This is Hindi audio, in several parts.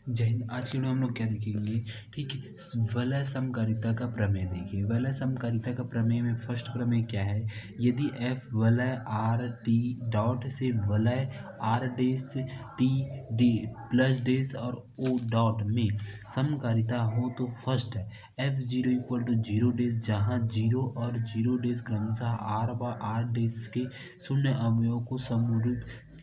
जय हिंद। आज की वीडियो हम लोग क्या देखेंगे? ठीक है, वलय समकारिता का प्रमेय देखिए। वलय समकारिता का प्रमेय में फर्स्ट प्रमेय क्या है? यदि एफ वलय आर टी डॉट से वलय R dash T D plus dash और ओ डॉट में समकारिता हो तो फर्स्ट है F zero equal to zero dash, जहाँ जीरो और जीरो डेस क्रमशः आर व आर डेस के शून्य अवयवों को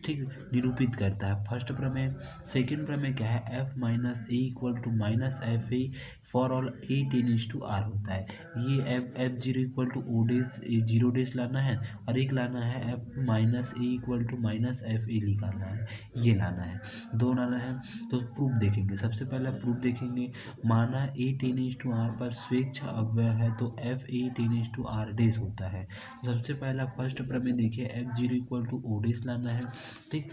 ठीक निरूपित करता है। फर्स्ट प्रमेय। सेकेंड प्रमेय क्या है? F minus A equal to minus F A for all A tennis to R होता है। ये F zero equal to O dash zero dash लाना है और एक लाना है F minus A equal to minus F A निकालना है, ये लाना है, दो लाना है। तो प्रूफ देखेंगे। सबसे पहला प्रूफ देखेंगे, माना ए टेनिस टू आर पर स्वेच्छ अव्यय है तो F A tennis to R dash होता है। सबसे पहला फर्स्ट प्रमेय देखिए, F zero equal to O dash लाना है। ठीक,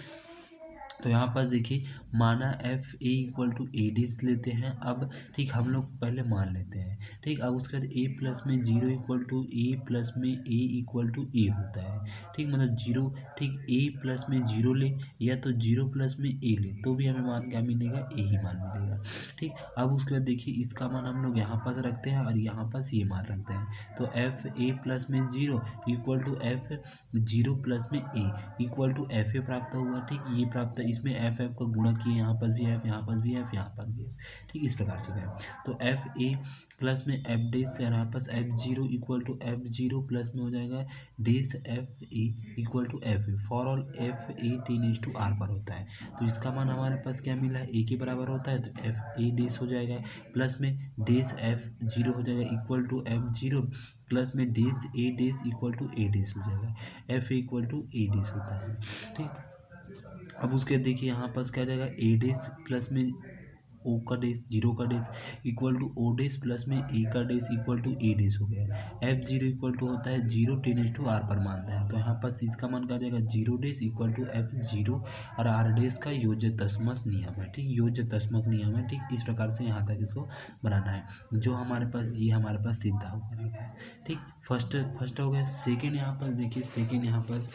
तो यहाँ पर देखिए, माना F A equal to A dash लेते हैं। अब ठीक, हम लोग पहले मान लेते हैं। ठीक, अब उसके बाद ए प्लस में zero equal to A plus में ए इक्वल टू ए होता है। ठीक, मतलब जीरो, ठीक, ए प्लस में जीरो ले या तो जीरो प्लस में ए ले तो भी हमें मान क्या मिलेगा? ए ही मान मिलेगा। ठीक, अब उसके बाद देखिए, इसका मान हम लोग यहाँ पास रखते हैं और यहाँ पास ये मान रखते हैं। तो एफ ए प्लस में zero equal to F zero plus में A equal to F A प्राप्त हुआ। ठीक, ये प्राप्त, इसमें एफ एफ का गुणा किए, यहाँ पर भी एफ, यहाँ पर भी एफ, यहाँ पर भी एफ। ठीक, इस प्रकार से गए। तो एफ ए प्लस में एफ डेस, यहाँ पास F zero equal to F zero plus में हो जाएगा dash F A equal to F A for all F A tennis to R पर होता है। तो इसका मान हमारे पास क्या मिला है? ए के बराबर होता है, तो एफ ए डेस हो जाएगा प्लस में डेस एफ जीरो हो जाएगा equal to F zero plus में dash A dash equal to A डेस हो जाएगा। एफ इक्वल टू ए डेस होता है। ठीक, अब उसके देखिए, यहाँ पास क्या जाएगा? ए डेस प्लस में ओ का डेस जीरो का dash equal to O dash plus में ए का डेस इक्वल टू ए डेस हो गया। एफ जीरो इक्वल टू होता है जीरो टेनिस टू आर पर मानता है, तो यहाँ पास इसका मान क्या जाएगा? Zero dash equal to F zero और आर डेस का योज्य तस्मस नियम है। ठीक, योज्य तस्मस नियम है। ठीक, इस प्रकार से यहाँ तक इसको बनाना है। जो हमारे पास ये हमारे पास सीधा हो जाएगा। ठीक, फर्स्ट हो गया। सेकेंड यहाँ पर देखिए, सेकेंड यहाँ पर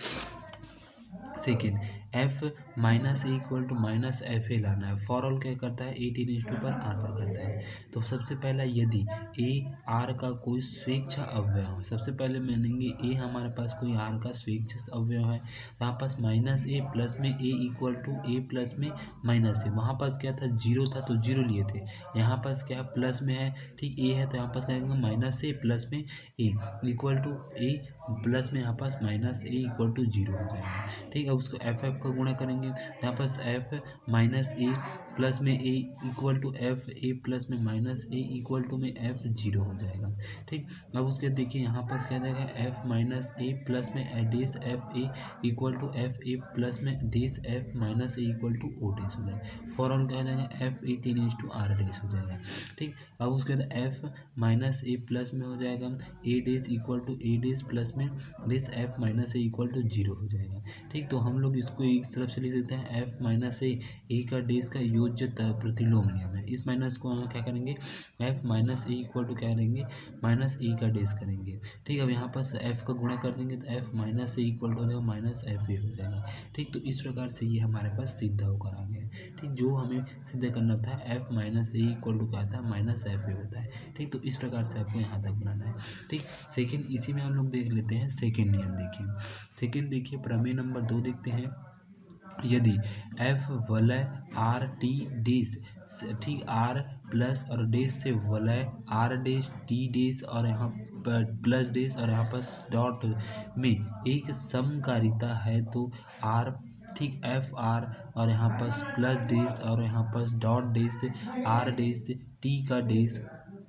second F minus A equal to minus F A लाना है। फॉर ऑल क्या करता है? ए टेनिस टू पर आर पर करता है। तो सबसे पहला, यदि ए आर का कोई स्वेच्छ अवयव है, सबसे पहले मानेंगे ए हमारे पास कोई आर का स्वेच्छ अवयव है। यहाँ पास माइनस ए प्लस में A equal to A plus में माइनस ए, वहाँ पास क्या था? जीरो था तो जीरो लिए थे। यहाँ पास क्या प्लस में है? ठीक, ए है तो यहाँ पास क्या करेंगे? माइनस ए प्लस में A equal to A plus में यहाँ पास minus A equal to zero हो जाएगा। ठीक है, उसको एफ एफ का गुणा करेंगे, यहाँ पास एफ माइनस ए प्लस में A equal to F A plus में माइनस ए इक्वल टू में एफ जीरो हो जाएगा। ठीक, अब उसके देखिए, यहाँ पास क्या जाएगा? एफ माइनस ए प्लस में dash F A equal to F A plus में dash F minus A equal to O dash हो जाएगा। फॉर ऑल क्या हो जाएगा? F A tennis to R dash हो जाएगा। ठीक, अब उसके बाद एफ माइनस ए प्लस में हो जाएगा A dash equal to A dash plus में dash F minus A equal to zero हो जाएगा। ठीक, तो हम लोग इसको एक तरफ से लिख देते हैं, एफ माइनस ए का डेस का योज्य प्रतिलोम नियम है। इस माइनस को हम क्या करेंगे? F minus A equal to क्या करेंगे? माइनस ए का डेस करेंगे। ठीक, अब यहाँ पर एफ का गुणा कर देंगे तो F minus A equal to हो जाएगा माइनस एफ ए हो जाएगा। ठीक, तो इस प्रकार से ये हमारे पास सिद्ध होकर आ गया। ठीक, जो हमें सिद्ध करना था, F minus A equal to क्या था? माइनस एफ ए होता है। ठीक, तो इस प्रकार से आपको यहाँ तक बनाना है। ठीक, सेकेंड, इसी में हम लोग देख लेते हैं सेकेंड नियम। देखिए, सेकेंड देखिए, प्रमेय नंबर 2 देखते हैं। यदि एफ वलय आर टी डेस, ठीक, आर प्लस और डेस से वलय आर डेस टी डेस और यहाँ पर प्लस डेस और यहाँ पर डॉट में एक समकारिता है तो आर, ठीक, एफ आर और यहाँ पास प्लस डेस और यहाँ पास dot dash R dash T का डेस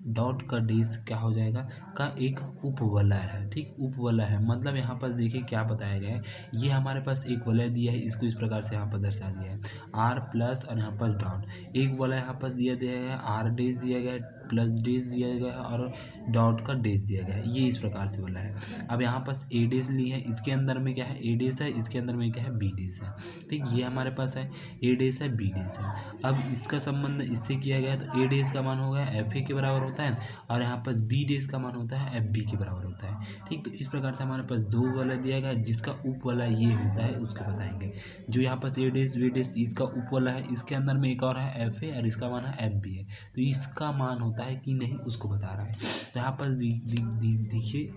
डॉट का डेस क्या हो जाएगा? का एक उपवलय है। ठीक, उपवलय है, मतलब यहाँ पर देखिए क्या बताया गया है। ये हमारे पास एक वलय दिया है, इसको इस प्रकार से यहाँ पर दर्शा दिया है, आर प्लस और यहाँ पर डॉट। एक वलय यहाँ पर दिया है, आर डेस दिया गया है प्लस डेज दिया गया है और डॉट का डेज दिया गया है, ये इस प्रकार से बोला है। अब यहाँ पास ए डेज ली है, इसके अंदर में क्या है ए डेज है, इसके अंदर में क्या है बी डेज है। ठीक, ये हमारे पास है ए डेज है बी डेज है। अब इसका संबंध इससे किया गया तो ए डेज का मान हो गया एफ ए के बराबर होता है और यहाँ पास बी डेज का मान होता है एफ बी के बराबर होता है। ठीक, तो इस प्रकार से हमारे पास दो वाला दिया गया, जिसका उप वाला ये होता है उसको बताएंगे। जो यहाँ पास ए डेज बी डेज इसका उप वाला है, इसके अंदर में एक और है एफ ए और इसका मान है एफ बी है, तो इसका मान होता है कि नहीं उसको बता रहा है। तो यहाँ पास देखिए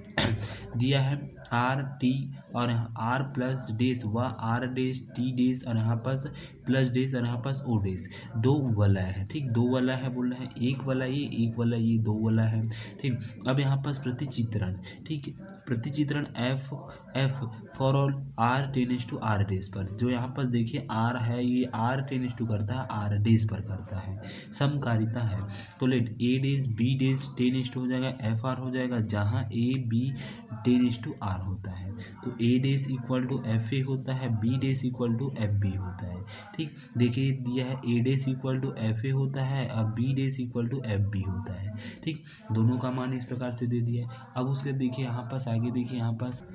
दिया है आर टी और आर प्लस डेज व आर डेज टी डेज और यहाँ पास प्लस डेज और यहाँ पास ओ डेज, दो वाला है। ठीक, दो वाला है बोल रहे हैं, एक वाला ये एक वाला ये, दो वाला है। ठीक, अब यहाँ पास प्रतिचित्रण, ठीक, प्रतिचित्रण F F for all R tennis to R dash पर, जो यहाँ पर देखिए आर है ये आर टेनिस टू करता है आर डेज पर करता है, समकारिता है। तो let A dash B dash tennis to हो जाएगा एफ आर हो जाएगा, जहाँ A B tennis to R होता है। तो A dash equal to F A होता है, B dash equal to F B होता है। ठीक, देखिए दिया है A dash equal to F A होता है और B dash equal to F B होता है। ठीक, दोनों का मान इस प्रकार से दे दिया है। अब उसके देखिए यहाँ पास आगे देखिए यहाँ पास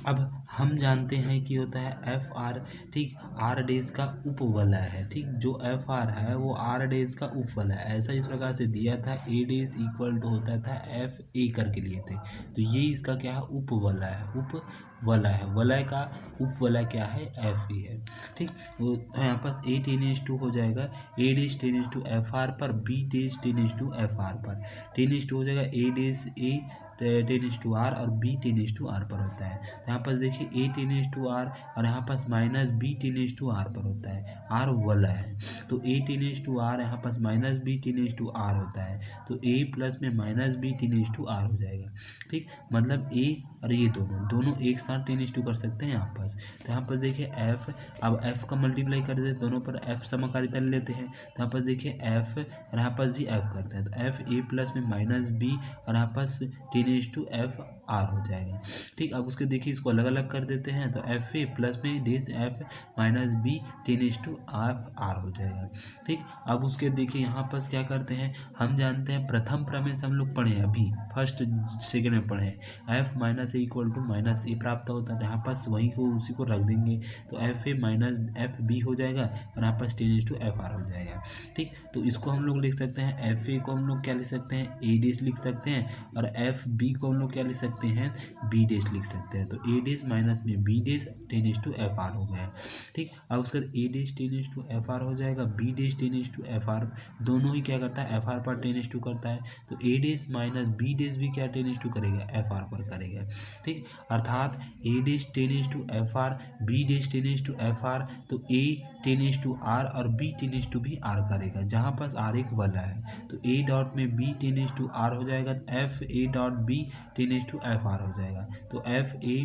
अब हम जानते हैं कि होता है एफ आर, ठीक, आर डेज का उप वलय है। ठीक, जो एफ आर है वो आर डेज का उप वलय है, ऐसा इस प्रकार से दिया था। ए डेज इक्वल टू होता था एफ ए करके लिए थे, तो ये इसका क्या है उप वलय है, उप वलय है, वलय का उप वलय क्या है एफ ए है। ठीक, तो यहाँ पास ए टेनिस टू हो जाएगा A dash tennis to F R पर, B dash tennis to F R पर, टेनिस टू हो जाएगा A dash A tennis to R और बी टेनिस टू आर पर होता है। तो यहाँ पास देखिए ए टेनिस टू आर और यहाँ पास minus B tennis to R पर होता है, आर वलय है। तो ए टेनिस टू आर यहाँ पास minus B tennis to R होता है, तो ए प्लस में minus B tennis to R हो जाएगा। ठीक, मतलब ए और ये दोनों एक साथ टेनिस टू कर सकते हैं यहाँ पास। तो यहाँ पास देखिए एफ, अब एफ का मल्टीप्लाई कर देते हैं दोनों पर, एफ समकारिता लेते हैं। तो यहाँ पास देखिए एफ और यहाँ पास भी एफ करते हैं, तो एफ ए प्लस में माइनस बी और यहाँ पास टेनिस टू एफ आर हो जाएगा। ठीक, अब उसके देखिए इसको अलग अलग कर देते हैं, तो एफ ए प्लस में dash F minus B tennis to F R हो जाएगा। ठीक, अब उसके देखिए यहाँ पास क्या करते हैं, हम जानते हैं प्रथम प्रमेय से हम लोग पढ़े अभी फर्स्ट सेकेंड में पढ़े, F minus A equal to minus A प्राप्त होता है। यहाँ पास वही को उसी को रख देंगे, तो F A minus F B हो जाएगा और यहाँ पास टेनिस टू एफ आर हो जाएगा। ठीक, तो इसको हम लोग लिख सकते हैं, एफ ए को हम लोग क्या लिख सकते हैं ए डेज लिख सकते हैं और एफ बी को हम लोग क्या लिख सकते हैं बी डेज लिख सकते हैं। तो ए डेज माइनस में B dash tennis to F R हो गया। ठीक, अब उसके बाद A dash tennis to F R हो जाएगा, B dash tennis to F R, दोनों ही क्या करता है एफ आर पर टेनिस टू करता है। तो A dash minus B dash भी क्या टेनिस टू करेगा एफ आर पर करेगा। ठीक, अर्थात A dash tennis to F R B dash tennis to F R, तो ए टेनिस टू आर और बी टेनिस टू भी आर करेगा, जहाँ पास आर एक वाला है। तो ए डॉट में बी टेनिस टू आर हो जाएगा, F A dot B tennis to F R हो जाएगा। तो एफ ए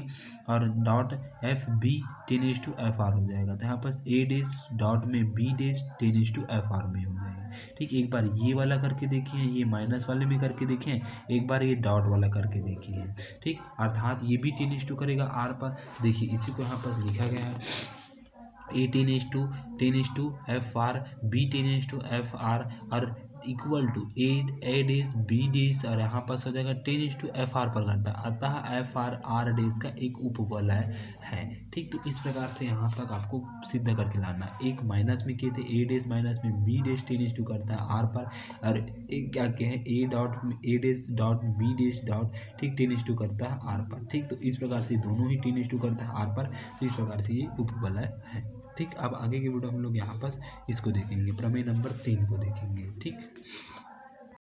और dot F B tennis to F R हो जाएगा। तो यहाँ पास ए डेज डॉट में B dash tennis to F R में हो जाएगा। ठीक, एक बार ये वाला करके देखिए, ये माइनस वाले में करके देखें, एक बार ये डॉट वाला करके देखिए। ठीक, अर्थात ये भी टेनिस टू करेगा आर पर। देखिए इसी को यहाँ पास लिखा गया है A tennis to F R B tennis to F R और equal to A dash B dash और यहाँ पास हो जाएगा टेनिस टू एफ आर पर करता है, अतः एफ आर आर डेज का एक उपवलय है। ठीक, तो इस प्रकार से यहाँ तक आपको सिद्ध करके लाना। एक माइनस में किए थे ए डेज माइनस में बी डेज टेनिस टू करता है आर पर, और एक क्या किया है A dash dot B dash dot ठीक टेनिस टू करता है आर पर। ठीक, तो इस प्रकार से दोनों ही टेनिस टू करता है आर पर, तो इस प्रकार से ये उपवलय है। ठीक, अब आगे की वीडियो हम लोग यहाँ पास इसको देखेंगे, प्रमेय नंबर 3 को देखेंगे। ठीक।